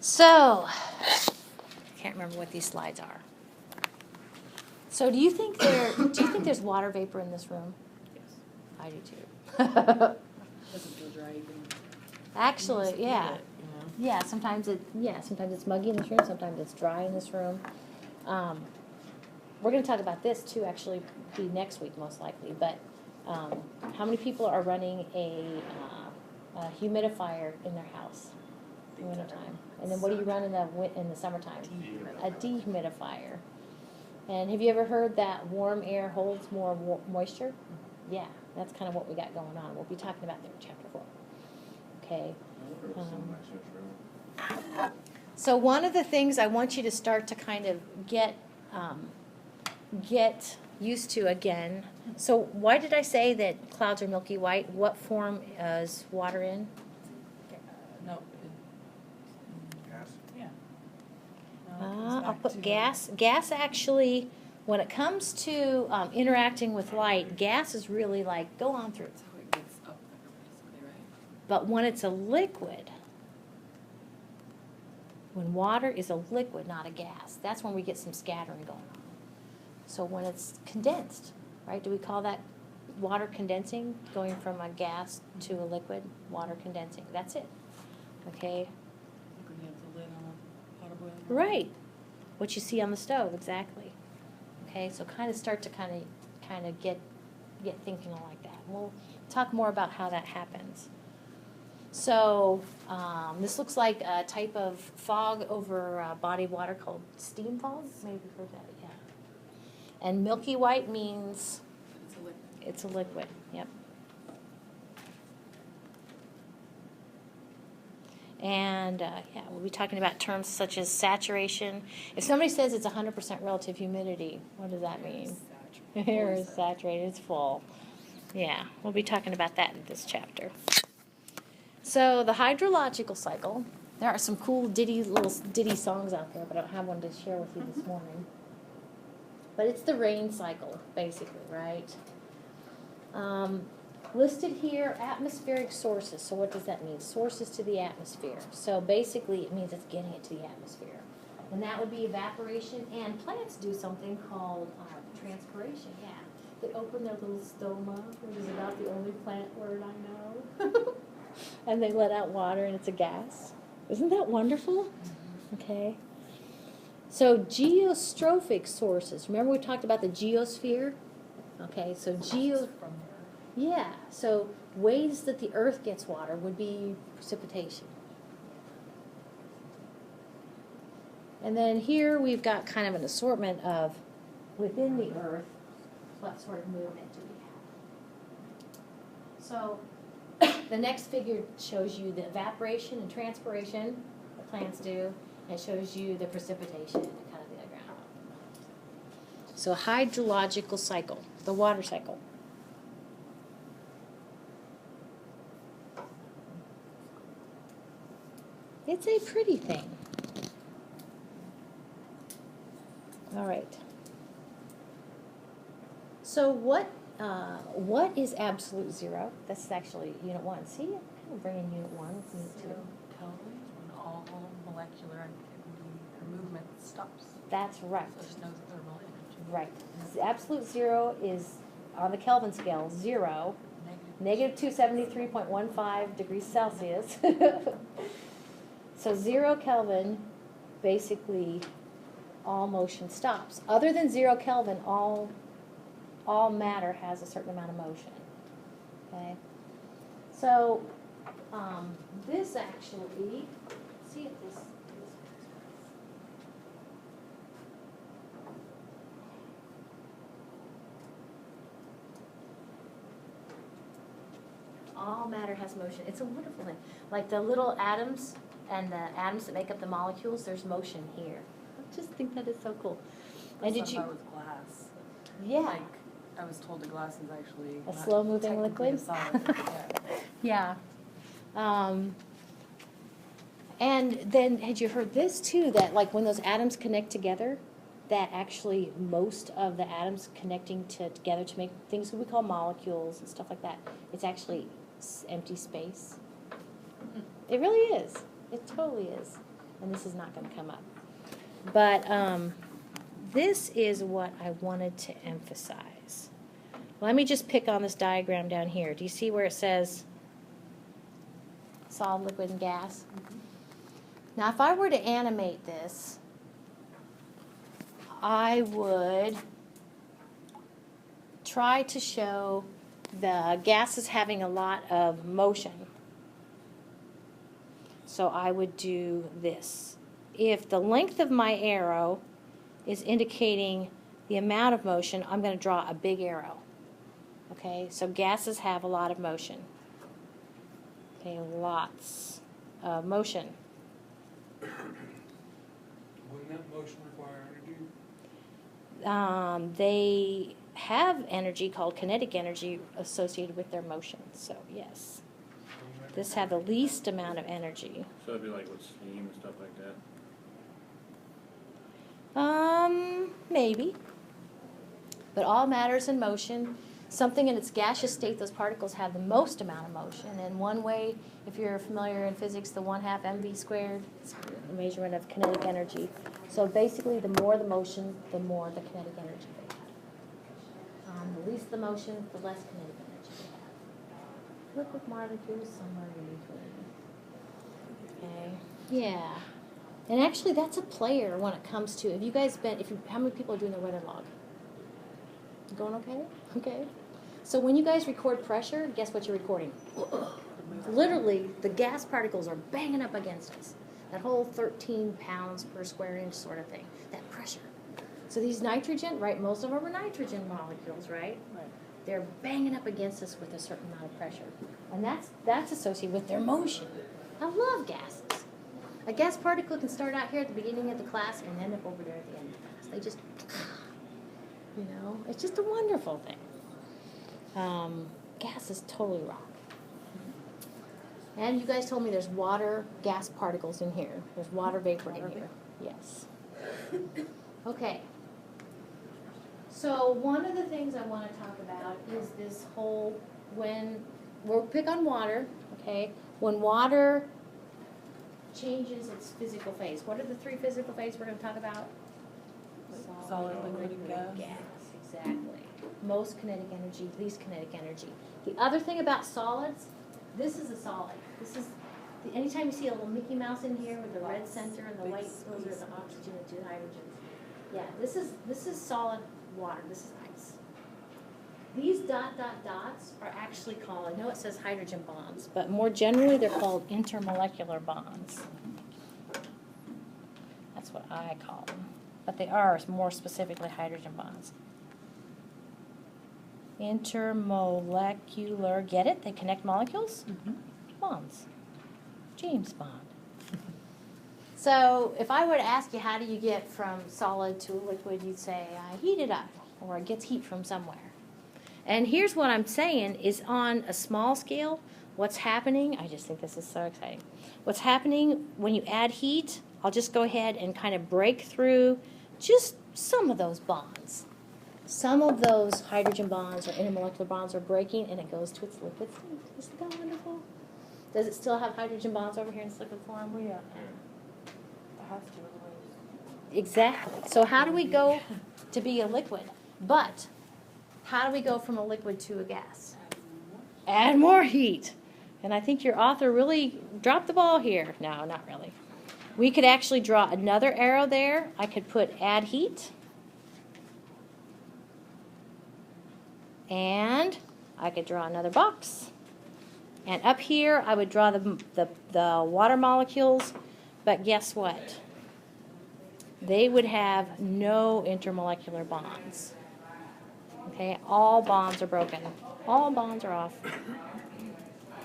So, I can't remember what these slides are. So, do you think there's water vapor in this room? Yes. I do too. Doesn't feel dry even. Actually, yeah. It, you know? Yeah, sometimes it's muggy in this room, sometimes it's dry in this room. We're going to talk about this too, actually, be next week most likely. But how many people are running a humidifier in their house in the wintertime? And then what do you run in the summertime? A dehumidifier. And have you ever heard that warm air holds more moisture? Yeah, that's kind of what we got going on. We'll be talking about that in chapter 4. Okay. So one of the things I want you to start to kind of get used to again. So why did I say that clouds are milky white? What form is water in? No. Gas. Yeah. No, I'll put gas. Gas actually, when it comes to interacting with light, gas is really like, go on through. That's how it gets up there, basically, right? But when it's a liquid, when water is a liquid, not a gas, that's when we get some scattering going on. So when it's condensed, right, do we call that water condensing, going from a gas to a liquid, water condensing? That's it, okay? Like when you have the lid on a pot of boiling water. Right, what you see on the stove, exactly. Okay, so kind of start to kind of get thinking like that. We'll talk more about how that happens. So this looks like a type of fog over a body of water called steam fog. Maybe you've heard that, yeah. And milky white means It's a liquid. it's a liquid, yep. And yeah, we'll be talking about terms such as saturation. If somebody says it's 100% relative humidity, what does that mean? Air is saturated, it's full. Yeah, we'll be talking about that in this chapter. So the hydrological cycle, there are some cool little ditty songs out there, but I don't have one to share with you this morning. But it's the rain cycle, basically, right? Listed here, atmospheric sources. So what does that mean? Sources to the atmosphere. So basically it means it's getting it to the atmosphere. And that would be evaporation, and plants do something called transpiration, yeah. They open their little stoma, which is about the only plant word I know. And they let out water, and it's a gas. Isn't that wonderful? Okay. So geostrophic sources. Remember we talked about the geosphere? Okay, so From yeah, so ways that the earth gets water would be precipitation. And then here we've got kind of an assortment of within the earth, what sort of movement do we have? So the next figure shows you the evaporation and transpiration that plants do, and it shows you the precipitation kind of in the ground. So hydrological cycle, the water cycle. It's a pretty thing. All right. So what is absolute zero? That's actually Unit 1. See, I'm kind of bringing Unit 1 with Unit 2. 0 Kelvin when all molecular activity or movement stops. That's right. So there's no thermal energy. Right. Absolute zero is, on the Kelvin scale, 0, negative 273.15 degrees Celsius. So 0 Kelvin, basically, all motion stops. Other than 0 Kelvin, all matter has a certain amount of motion. Okay. So this actually, let's see if this. All matter has motion. It's a wonderful thing. Like the little atoms and the atoms that make up the molecules, there's motion here. I just think that is so cool. And did you? I with glass. Yeah. Like I was told the glass is actually A not slow-moving technically liquid? a solid. Yeah. Yeah. And then had you heard this too, that like when those atoms connect together, that actually most of the atoms connecting together to make things we call molecules and stuff like that, it's actually empty space. It really is. It totally is. and this is not going to come up. But this is what I wanted to emphasize. Let me just pick on this diagram down here. Do you see where it says solid, liquid, and gas? Now, if I were to animate this, I would try to show the gases having a lot of motion. So I would do this. If the length of my arrow is indicating the amount of motion, I'm going to draw a big arrow. Okay, so gases have a lot of motion. Okay, lots of motion. Wouldn't that motion require energy? They have energy called kinetic energy associated with their motion. So yes, this had the least amount of energy. So it'd be like with steam and stuff like that? Maybe. But all matters in motion. Something in its gaseous state, those particles have the most amount of motion. And one way, if you're familiar in physics, the 1/2 mv squared, it's a measurement of kinetic energy. So basically, the more the motion, the more the kinetic energy they have. The least the motion, the less kinetic energy they have. Liquid molecules somewhere in between. Okay. Yeah. And actually, that's a player when it comes to, have you guys been, how many people are doing the weather log? Going okay? Okay. So when you guys record pressure, guess what you're recording? Literally, the gas particles are banging up against us. That whole 13 pounds per square inch sort of thing. That pressure. So these nitrogen, right, most of them are nitrogen molecules, right? Right. They're banging up against us with a certain amount of pressure. And that's associated with their motion. I love gases. A gas particle can start out here at the beginning of the class and end up over there at the end of the class. They just, you know, it's just a wonderful thing. Gases totally rock. And you guys told me there's water gas particles in here. There's water vapor in here. Yes. Okay. So one of the things I want to talk about is this whole, when, we'll pick on water, okay? When water changes its physical phase. What are the 3 physical phases we're going to talk about? Solid, liquid, and gas. Exactly. Most kinetic energy, least kinetic energy. The other thing about solids, this is a solid. This is, anytime you see a little Mickey Mouse in here with the red center and the white, those are the oxygen and 2 hydrogens. Yeah, this is solid water. This is ice. These dots are actually called, I know it says hydrogen bonds, but more generally they're called intermolecular bonds. That's what I call them. But they are more specifically hydrogen bonds. Intermolecular, get it? They connect molecules? Mm-hmm. Bonds. James Bond. So if I were to ask you how do you get from solid to a liquid, you'd say I heat it up, or it gets heat from somewhere. And here's what I'm saying is on a small scale, what's happening, I just think this is so exciting. What's happening when you add heat, I'll just go ahead and kind of break through just some of those bonds. Some of those hydrogen bonds or intermolecular bonds are breaking and it goes to its liquid state. Isn't that wonderful? Does it still have hydrogen bonds over here in its liquid form? Yeah. Yeah. It has to, otherwise. Exactly. So how do we go to be a liquid? But how do we go from a liquid to a gas? Add more heat. And I think your author really dropped the ball here. No, not really. We could actually draw another arrow there. I could put add heat. And I could draw another box. And up here, I would draw the water molecules. But guess what? They would have no intermolecular bonds. Okay, all bonds are broken. All bonds are off.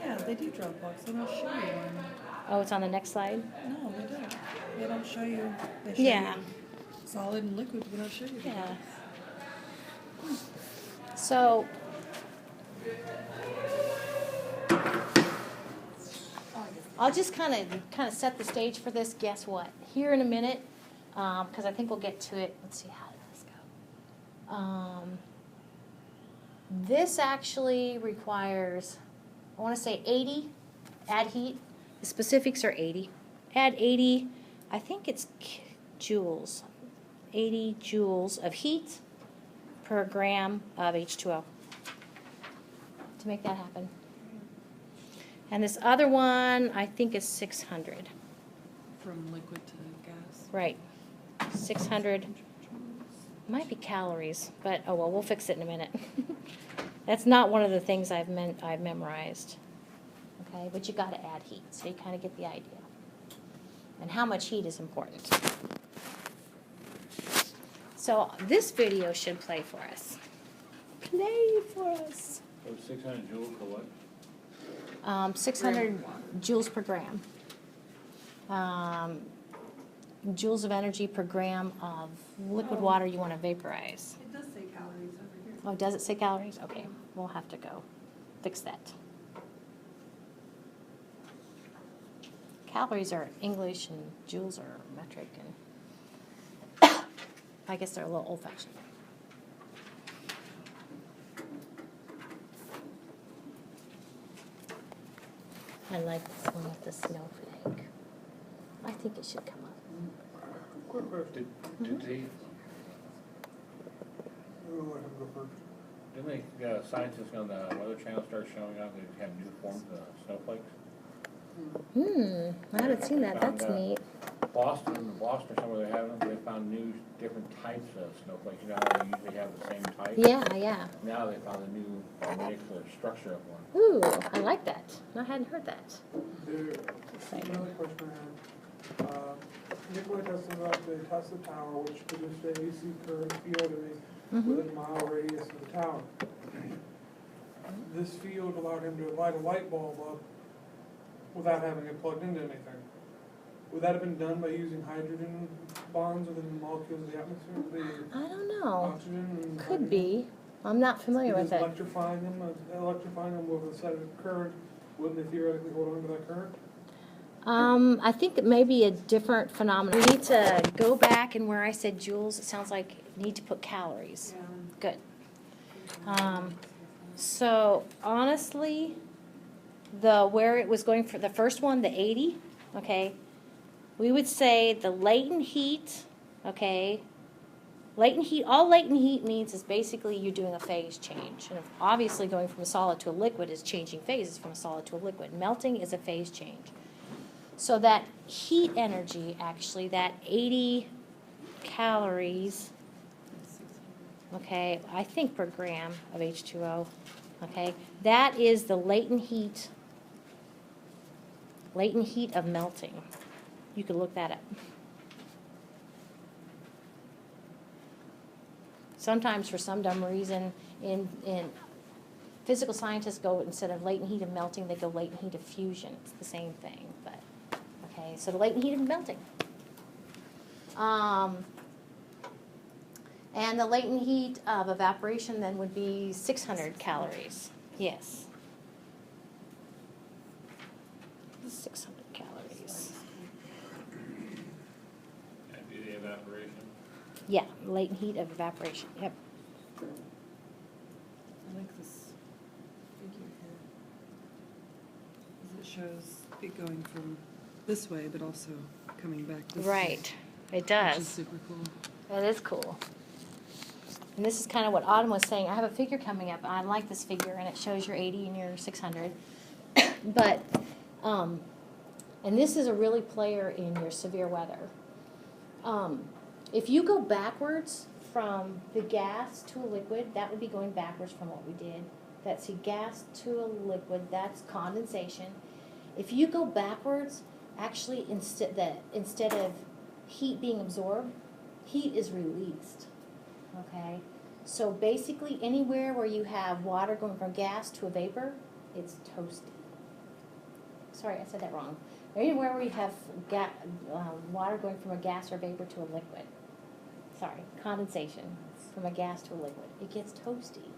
Yeah, they do draw box. They don't show you one. Oh, it's on the next slide? No, they don't. They don't show you. They show Yeah. you solid and liquid. They don't show you. Yeah. So, I'll just kind of set the stage for this. Guess what? Here in a minute, because I think we'll get to it. Let's see, how did this go? This actually requires, I want to say 80, add heat. The specifics are 80. Add 80 I think it's joules, 80 joules of heat per gram of H2O to make that happen. And this other one, I think is 600. From liquid to gas. Right, 600. Might be calories, but oh well, we'll fix it in a minute. That's not one of the things I've memorized. Okay, but you got to add heat, so you kind of get the idea. And how much heat is important. So this video should play for us. Play for us. So 600 joules for what? 600 joules per gram. Joules of energy per gram of liquid water you want to vaporize. It does say calories over here. Oh, does it say calories? Okay, we'll have to go fix that. Calories are English and joules are metric, and I guess they're a little old-fashioned. I like this one with the snowflake. I think it should come up. Quick question. Did they, We'll let him go first. didn't scientists on the Weather Channel start showing up, they have new forms of snowflakes? I haven't seen that. That's Found, neat. Boston or somewhere they have them, they found new different types of snowflakes. You know how they usually have the same type? Yeah, yeah. Now they found a new mix or structure of one. Ooh, I like that. I hadn't heard that. Another question I had. Nikolai tested out the Tesla tower, which produced an AC current field within a mile radius of the tower. This field allowed him to light a light bulb up without having it plugged into anything. Would that have been done by using hydrogen bonds within the molecules of the atmosphere? I don't know. Oxygen and Could hydrogen? be. I'm not familiar with Because it. electrifying them with a set of current, wouldn't they theoretically hold on to that current? I think it may be a different phenomenon. We need to go back, and where I said joules, it sounds like you need to put calories. Good. So honestly, where it was going for the first one, the 80, okay, we would say the latent heat, okay, all latent heat means is basically you're doing a phase change. And obviously going from a solid to a liquid is changing phases from a solid to a liquid. Melting is a phase change. So that heat energy, actually, that 80 calories, okay, I think per gram of H2O, okay, that is the latent heat of melting. You could look that up. Sometimes, for some dumb reason, in physical scientists go, instead of latent heat of melting, they go latent heat of fusion. It's the same thing, but okay. So the latent heat of melting, and the latent heat of evaporation then would be 600 calories. Yes, 600 calories. That'd be the evaporation. Yeah, latent heat of evaporation. Yep. I like this figure here. 'Cause it shows it going from this way, but also coming back this way. Right. It Which is does. super cool. It is cool. And this is kind of what Autumn was saying. I have a figure coming up. I like this figure, and it shows your 80 and your 600. But, and this is a really player in your severe weather. If you go backwards from the gas to a liquid, that would be going backwards from what we did. That's a gas to a liquid, that's condensation. If you go backwards, actually instead of heat being absorbed, heat is released. Okay? So basically anywhere where you have water going from gas to a vapor, it's toasty. Sorry, I said that wrong. Anywhere where you have water going from a gas or vapor to a liquid. Sorry, condensation from a gas to a liquid. It gets toasty.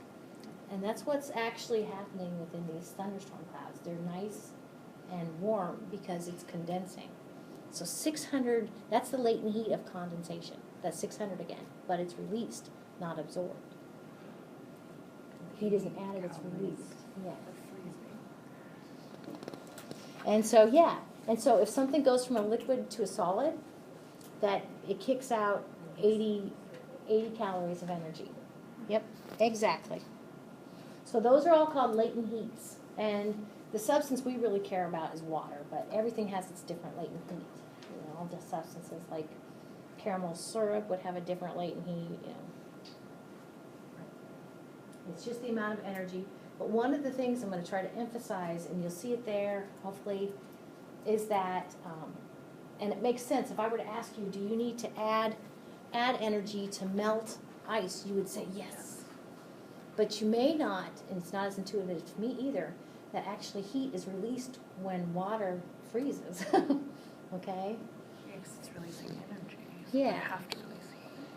And that's what's actually happening within these thunderstorm clouds. They're nice and warm because it's condensing. So 600, that's the latent heat of condensation. That's 600 again, but it's released, not absorbed. Heat isn't added, it's released. Yeah. And so, yeah. And so if something goes from a liquid to a solid, that it kicks out 80 calories of energy. Yep, exactly. So those are all called latent heats. And the substance we really care about is water, but everything has its different latent heat. You know, all the substances like caramel syrup would have a different latent heat, you know. It's just the amount of energy. But one of the things I'm going to try to emphasize, and you'll see it there, hopefully, is that, and it makes sense, if I were to ask you, do you need to add energy to melt ice, you would say yes. But you may not, and it's not as intuitive to me either, that actually heat is released when water freezes, okay? Yeah, 'cause it's releasing energy. Yeah. You have to release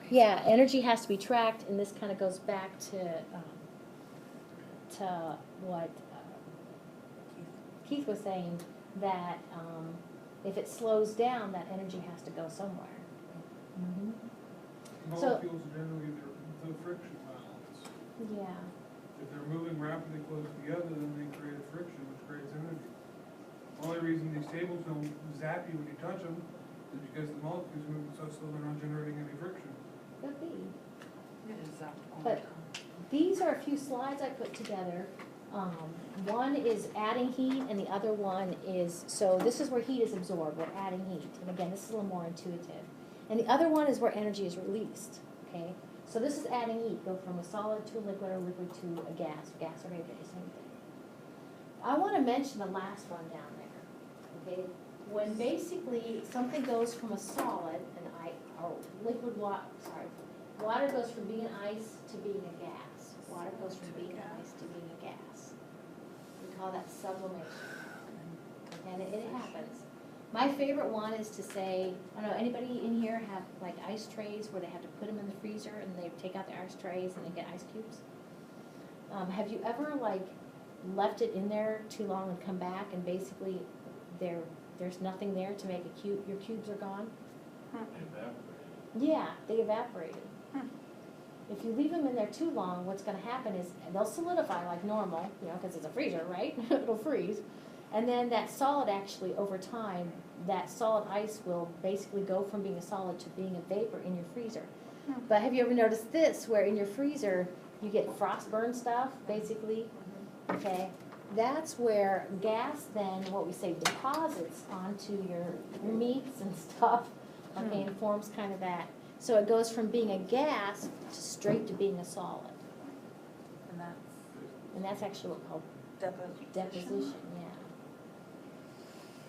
heat. Yeah, energy has to be tracked, and this kind of goes back to what Keith was saying, that if it slows down, that energy has to go somewhere. Mm-hmm. So- Molecules generally, they're the friction balance. Yeah. If they're moving rapidly close together, then they create a friction, which creates energy. Only reason these tables don't zap you when you touch them is because the molecules move so slow they're not generating any friction. Could be. It is zapped all the But- time. These are a few slides I put together. One is adding heat, and the other one is, so this is where heat is absorbed, we're adding heat. And again, this is a little more intuitive. And the other one is where energy is released, okay? So this is adding heat, go from a solid to a liquid or liquid to a gas or vapor, same thing. I want to mention the last one down there, okay? When basically something goes from a solid, water goes from being ice to being a gas. Water goes from being ice to being a gas. We call that sublimation. And it happens. My favorite one is to say, I don't know, anybody in here have like ice trays where they have to put them in the freezer and they take out the ice trays and they get ice cubes? Have you ever like left it in there too long and come back and basically there's nothing there to make a cube, your cubes are gone? Yeah, they evaporated. If you leave them in there too long, what's going to happen is they'll solidify like normal, you know, because it's a freezer, right? It'll freeze. And then that solid actually, over time, that solid ice will basically go from being a solid to being a vapor in your freezer. But have you ever noticed this, where in your freezer you get frostburn stuff, basically? Okay, that's where gas then, what we say, deposits onto your meats and stuff, okay, and forms kind of that. So it goes from being a gas to straight to being a solid. And that's actually what's called deposition, yeah.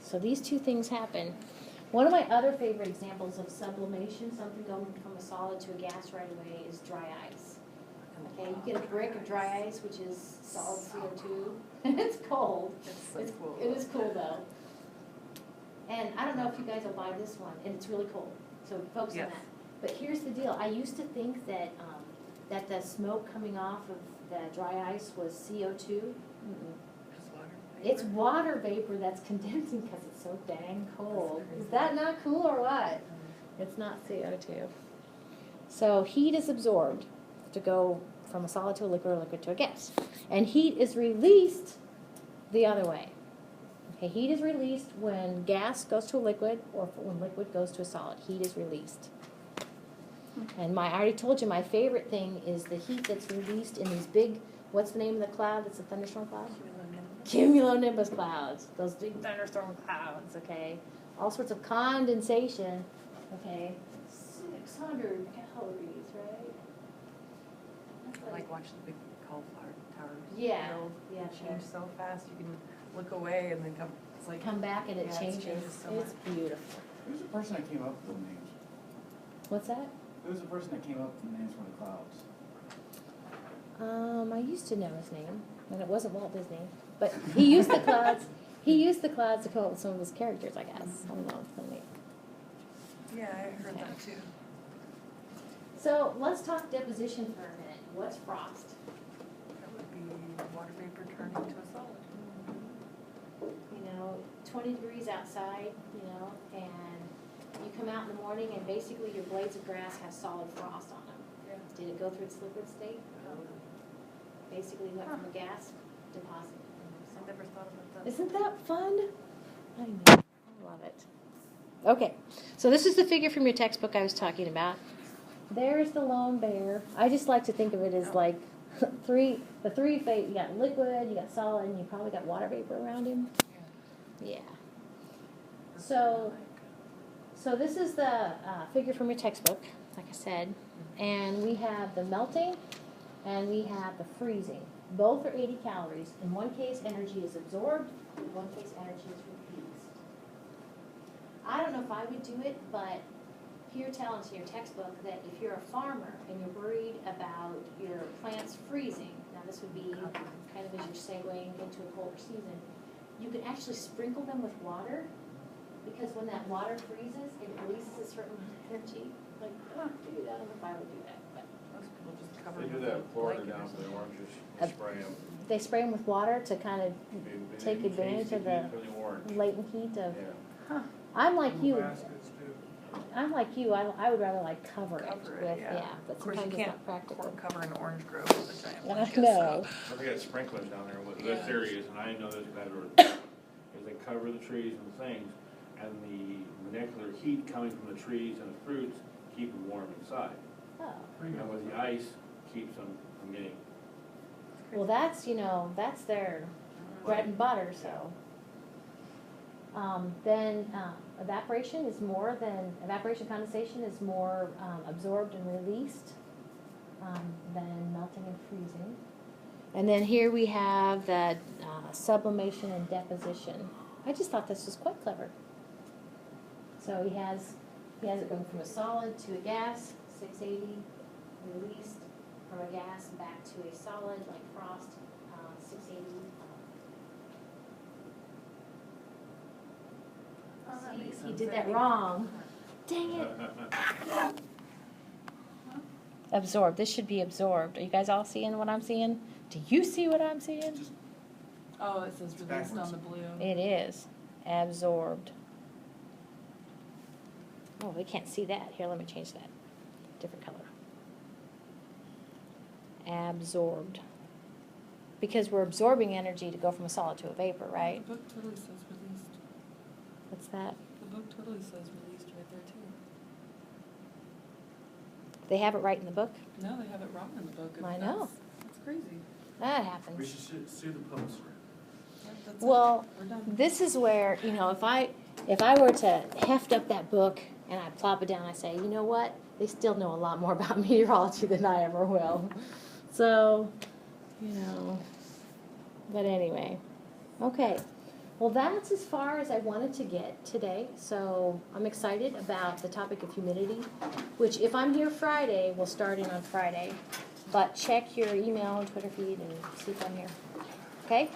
So these two things happen. One of my other favorite examples of sublimation, something going from a solid to a gas right away, is dry ice. Okay, you get a brick of dry ice, which is solid CO2, and it's cold. It's cool. It is cool though. And I don't know if you guys will buy this one, and it's really cold, so focus on Yes. that. But here's the deal, I used to think that, that the smoke coming off of the dry ice was CO2. Just water. It's water vapor that's condensing because it's so dang cold. Is that not cool or what? It's not CO2. So heat is absorbed to go from a solid to a liquid or liquid to a gas. And heat is released the other way. Okay, heat is released when gas goes to a liquid or when liquid goes to a solid. Heat is released. And I already told you my favorite thing is the heat that's released in these big, what's the name of the cloud that's a thunderstorm cloud? Cumulonimbus clouds, those big thunderstorm clouds, okay? All sorts of condensation, okay? 600 calories, right? That's Like watch the big cauliflower towers. Yeah, build. yeah, They sure. change so fast, you can look away and then come, it's like. Come back and it Yeah, it changes. changes so It's much. beautiful. Who's the person that came up with the names? What's that? Who's the person that came up with the names for the clouds? I used to know his name, and it wasn't Walt Disney, but he used the clouds. He used the clouds to come up with some of his characters, I guess. I don't know. It's funny. Yeah, I heard Okay. that too. So let's talk deposition for a minute. What's frost? That would be water vapor turning to a solid. You know, 20 degrees outside, you know, and you come out in the morning and basically your blades of grass have solid frost on them. Yeah. Did it go through its liquid state? Basically went from a gas deposit. I never thought about that. Isn't that fun? I know. I love it. Okay, so this is the figure from your textbook I was talking about. There's the lone bear. I just like to think of it as like the three phase. You got liquid, you got solid, and you probably got water vapor around him. Yeah. So this is the figure from your textbook, like I said, and we have the melting and we have the freezing. Both are 80 calories. In one case, energy is absorbed. In one case, energy is released. I don't know if I would do it, but here tells in your textbook that if you're a farmer and you're worried about your plants freezing, now this would be kind of as you're segueing into a colder season, you can actually sprinkle them with water, because when that water freezes, it releases a certain energy. Like, dude, I don't know if I would do that, but Most people just cover They it do with that a in Florida blanket or down for the something. oranges, Uh, they spray them. they spray them with water to kind of take advantage of the latent heat of. Yeah. I'm like Little you. baskets too. I'm like you. I would rather like cover it Cover with it, yeah. but Of course, you sometimes it's can't not practical. cover an orange grove with a giant I blanket, know. so. But they got sprinklers down there with this Yeah. areas, and I know this better, is they cover the trees and things, and the molecular heat coming from the trees and the fruits keep them warm inside. Oh. And with the ice, keeps them from getting, Well, that's that's their bread and butter. So then evaporation condensation is more absorbed and released than melting and freezing. And then here we have the sublimation and deposition. I just thought this was quite clever. So he has it going from a solid to a gas, 680, released from a gas back to a solid like frost, 680. Oh, that See, makes he sense. did I that think- wrong. Dang it. Absorbed. This should be absorbed. Are you guys all seeing what I'm seeing? Do you see what I'm seeing? Oh, it says released backwards. on the blue. It is absorbed. Oh, we can't see that. Here, let me change that. Different color. Absorbed. Because we're absorbing energy to go from a solid to a vapor, right? The book totally says released. What's that? The book totally says released right there too. They have it right in the book? No, they have it wrong in the book. I know. That's crazy. That We happens. should sue the poster. That's Well, it. We're done. this is where, if I were to heft up that book and I plop it down, I say, you know what? They still know a lot more about meteorology than I ever will. So, but anyway. Okay. Well, that's as far as I wanted to get today. So I'm excited about the topic of humidity, which if I'm here Friday, we'll start in on Friday. But check your email and Twitter feed and see if I'm here. Okay?